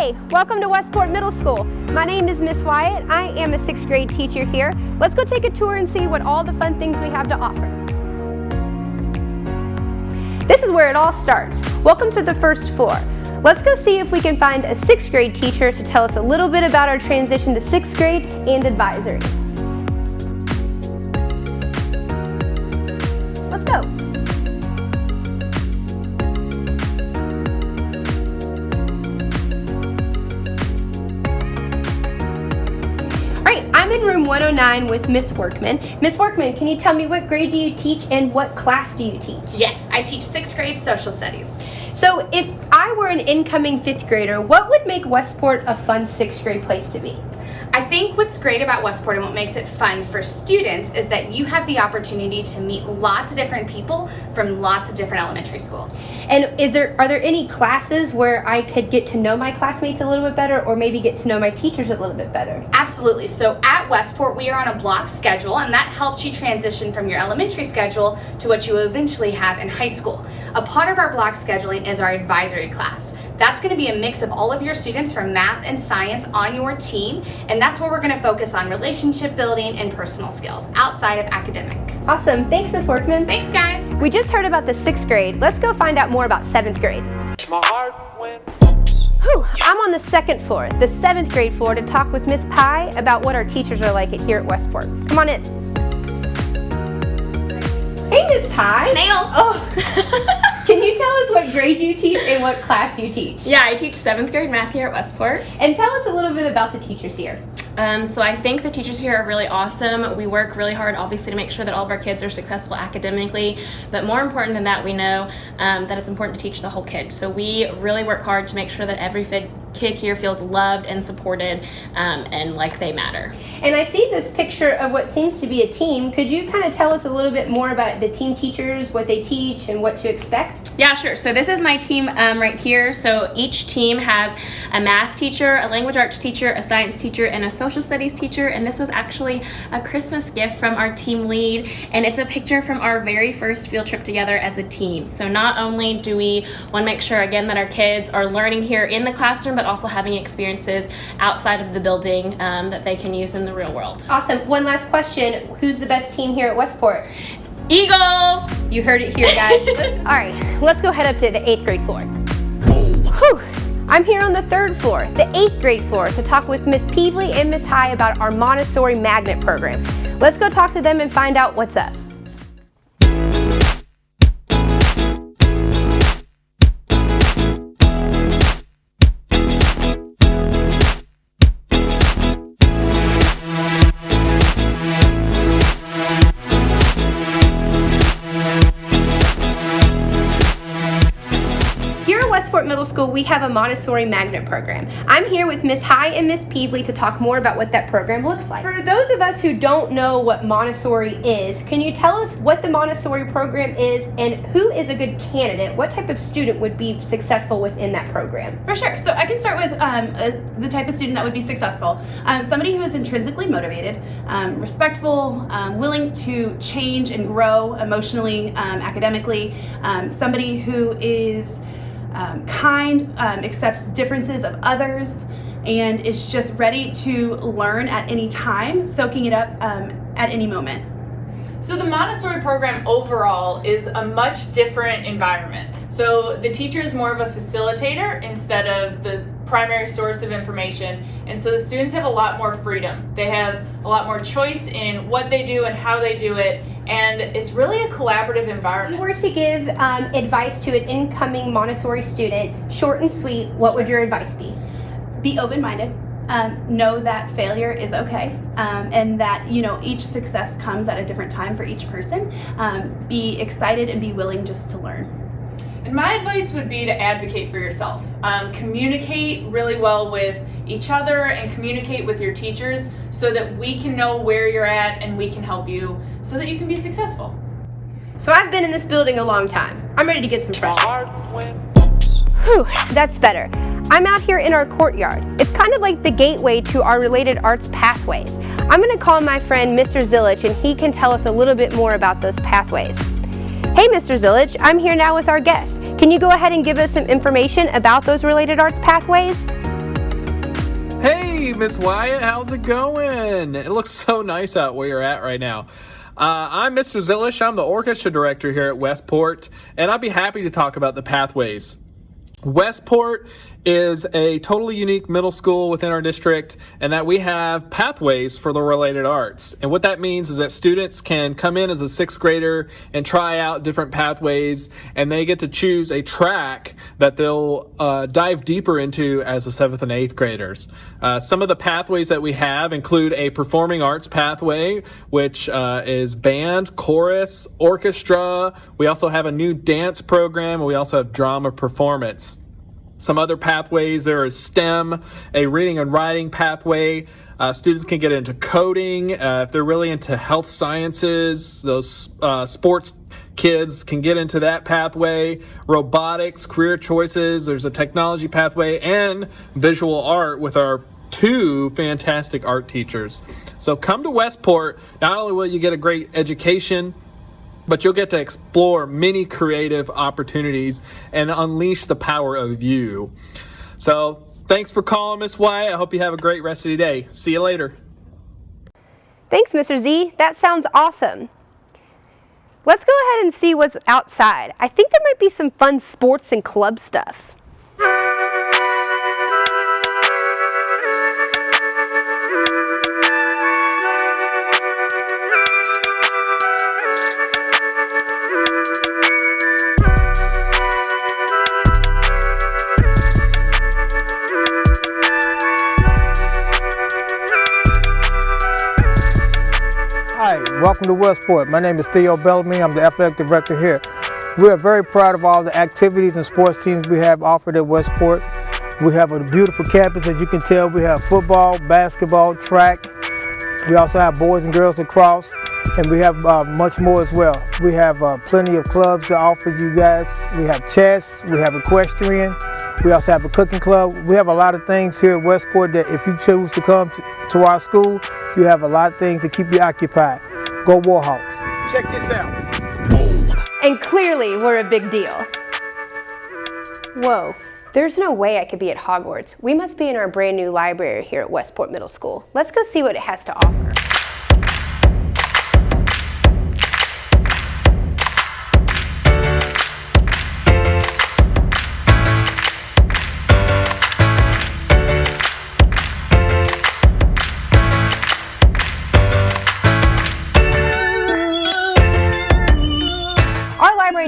Hey, welcome to Westport Middle School. My name is Miss Wyatt. I am a 6th grade teacher here. Let's go take a tour and see what all the fun things we have to offer. This is where it all starts. Welcome to the first floor. Let's go see if we can find a 6th grade teacher to tell us a little bit about our transition to 6th grade and advisory. Let's go. I'm in room 109 with Miss Workman. Miss Workman, can you tell me what grade do you teach and what class do you teach? Yes, I teach 6th grade social studies. So if I were an incoming 5th grader, what would make Westport a fun 6th grade place to be? I think what's great about Westport and what makes it fun for students is that you have the opportunity to meet lots of different people from lots of different elementary schools. And are there any classes where I could get to know my classmates a little bit better, or maybe get to know my teachers a little bit better? Absolutely. So at Westport, we are on a block schedule, and that helps you transition from your elementary schedule to what you will eventually have in high school. A part of our block scheduling is our advisory class. That's going to be a mix of all of your students from math and science on your team, and that's where we're going to focus on relationship building and personal skills outside of academics. Awesome. Thanks, Miss Workman. Thanks, guys. We just heard about the 6th grade. Let's go find out more about 7th grade. My heart went. I'm on the 2nd floor, the 7th grade floor, to talk with Miss Pye about what our teachers are like here at Westport. Come on in. Hey, Miss Pye. Snail. Oh. Can you tell us what grade you teach and what class you teach? Yeah, I teach 7th grade math here at Westport. And tell us a little bit about the teachers here. So I think the teachers here are really awesome. We work really hard, obviously, to make sure that all of our kids are successful academically. But more important than that, we know that it's important to teach the whole kid. So we really work hard to make sure that every kid here feels loved and supported and like they matter. And I see this picture of what seems to be a team. Could you kind of tell us a little bit more about the team teachers, what they teach, and what to expect? Yeah, sure. So this is my team right here. So each team has a math teacher, a language arts teacher, a science teacher, and a social studies teacher. And this was actually a Christmas gift from our team lead. And it's a picture from our very first field trip together as a team. So not only do we want to make sure, again, that our kids are learning here in the classroom, but also having experiences outside of the building that they can use in the real world. Awesome. One last question. Who's the best team here at Westport? Eagles! You heard it here, guys. All right, let's go head up to the 8th grade floor. Whew. I'm here on the 3rd floor, the 8th grade floor, to talk with Miss Peevely and Miss High about our Montessori magnet program. Let's go talk to them and find out what's up. Westport Middle School, we have a Montessori magnet program. I'm here with Miss High and Miss Peevely to talk more about what that program looks like. For those of us who don't know what Montessori is, can you tell us what the Montessori program is and who is a good candidate? What type of student would be successful within that program? For sure. So I can start with the type of student that would be successful. Somebody who is intrinsically motivated, respectful, willing to change and grow emotionally, academically, somebody who is kind, accepts differences of others, and is just ready to learn at any time, soaking it up at any moment. So the Montessori program overall is a much different environment. So the teacher is more of a facilitator instead of the primary source of information, and so the students have a lot more freedom. They have a lot more choice in what they do and how they do it, and it's really a collaborative environment. If you were to give advice to an incoming Montessori student, short and sweet, what would your advice be? Be open-minded. Know that failure is okay, and that each success comes at a different time for each person. Be excited and be willing just to learn. And my advice would be to advocate for yourself. Communicate really well with each other and communicate with your teachers so that we can know where you're at and we can help you so that you can be successful. So I've been in this building a long time. I'm ready to get some My fresh air. heart went. Whew, that's better. I'm out here in our courtyard. It's kind of like the gateway to our related arts pathways. I'm going to call my friend Mr. Zilich, and he can tell us a little bit more about those pathways. Hey, Mr. Zilich, I'm here now with our guest. Can you go ahead and give us some information about those related arts pathways? Hey, Miss Wyatt, how's it going? It looks so nice out where you're at right now. I'm Mr. Zillish. I'm the orchestra director here at Westport, and I'd be happy to talk about the pathways. Westport is a totally unique middle school within our district, and that we have pathways for the related arts. And what that means is that students can come in as a sixth grader and try out different pathways, and they get to choose a track that they'll dive deeper into as the seventh and eighth graders. Some of the pathways that we have include a performing arts pathway, which is band, chorus, orchestra. We also have a new dance program, and we also have drama performance. Some other pathways, there is STEM, a reading and writing pathway. Students can get into coding. If they're really into health sciences, those sports kids can get into that pathway. Robotics, career choices, there's a technology pathway, and visual art with our two fantastic art teachers. So come to Westport. Not only will you get a great education, but you'll get to explore many creative opportunities and unleash the power of you. So thanks for calling, Miss Wyatt. I hope you have a great rest of your day. See you later. Thanks, Mr. Z. That sounds awesome. Let's go ahead and see what's outside. I think there might be some fun sports and club stuff. Hi, welcome to Westport. My name is Theo Bellamy. I'm the athletic director here. We are very proud of all the activities and sports teams we have offered at Westport. We have a beautiful campus, as you can tell. We have football, basketball, track. We also have boys and girls lacrosse, and we have much more as well. We have plenty of clubs to offer you guys. We have chess, we have equestrian, we also have a cooking club. We have a lot of things here at Westport that if you choose to come to our school, you have a lot of things to keep you occupied. Go Warhawks. Check this out. And clearly, we're a big deal. Whoa, there's no way I could be at Hogwarts. We must be in our brand new library here at Westport Middle School. Let's go see what it has to offer.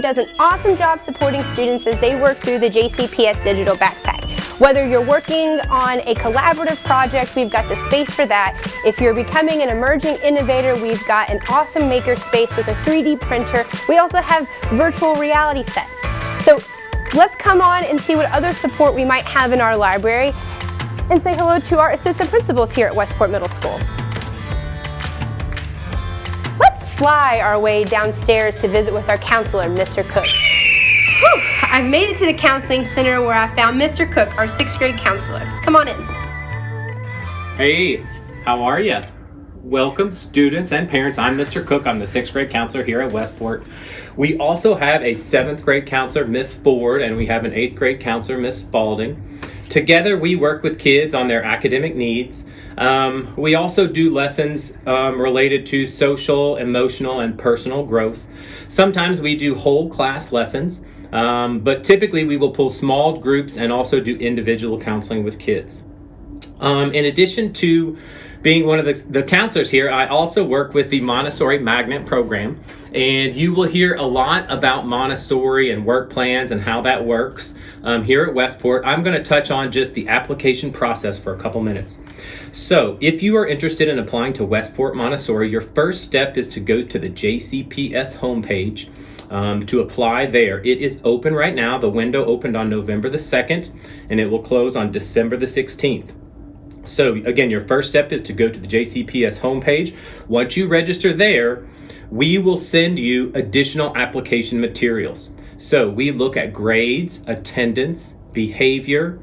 Does an awesome job supporting students as they work through the JCPS digital backpack. Whether you're working on a collaborative project, we've got the space for that. If you're becoming an emerging innovator, we've got an awesome maker space with a 3D printer. We also have virtual reality sets. So let's come on and see what other support we might have in our library and say hello to our assistant principals here at Westport Middle School. Fly our way downstairs to visit with our counselor, Mr. Cook. Whew, I've made it to the counseling center where I found Mr. Cook, our sixth grade counselor. Come on in. Hey, how are you? Welcome, students and parents. I'm Mr. Cook. I'm the sixth grade counselor here at Westport. We also have a seventh grade counselor, Miss Ford, and we have an eighth grade counselor, Miss Spalding. Together, we work with kids on their academic needs. We also do lessons related to social, emotional, and personal growth. Sometimes we do whole class lessons, but typically we will pull small groups and also do individual counseling with kids. In addition to being one of the counselors here, I also work with the Montessori Magnet program, and you will hear a lot about Montessori and work plans and how that works here at Westport. I'm going to touch on just the application process for a couple minutes. So if you are interested in applying to Westport Montessori, your first step is to go to the JCPS homepage to apply there. It is open right now. The window opened on November the 2nd, and it will close on December the 16th. So again, your first step is to go to the JCPS homepage. Once you register there, we will send you additional application materials. So we look at grades, attendance, behavior,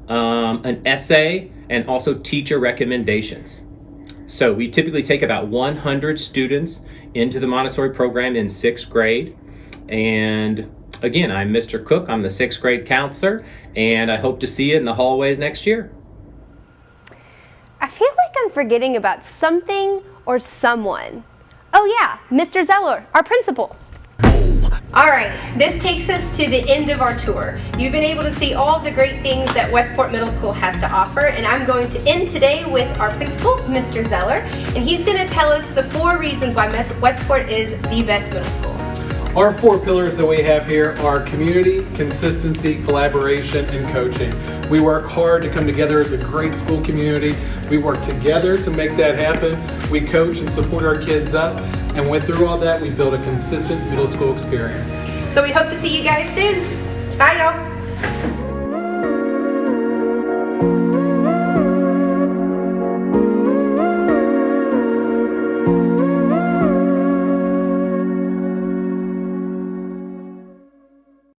an essay, and also teacher recommendations. So we typically take about 100 students into the Montessori program in sixth grade. And again, I'm Mr. Cook. I'm the sixth grade counselor, and I hope to see you in the hallways next year. I feel like I'm forgetting about something or someone. Oh yeah, Mr. Zeller, our principal. All right, this takes us to the end of our tour. You've been able to see all of the great things that Westport Middle School has to offer, and I'm going to end today with our principal, Mr. Zeller, and he's going to tell us the 4 reasons why Westport is the best middle school. Our 4 pillars that we have here are community, consistency, collaboration, and coaching. We work hard to come together as a great school community. We work together to make that happen. We coach and support our kids up, and through all that, we build a consistent middle school experience. So we hope to see you guys soon. Bye, y'all.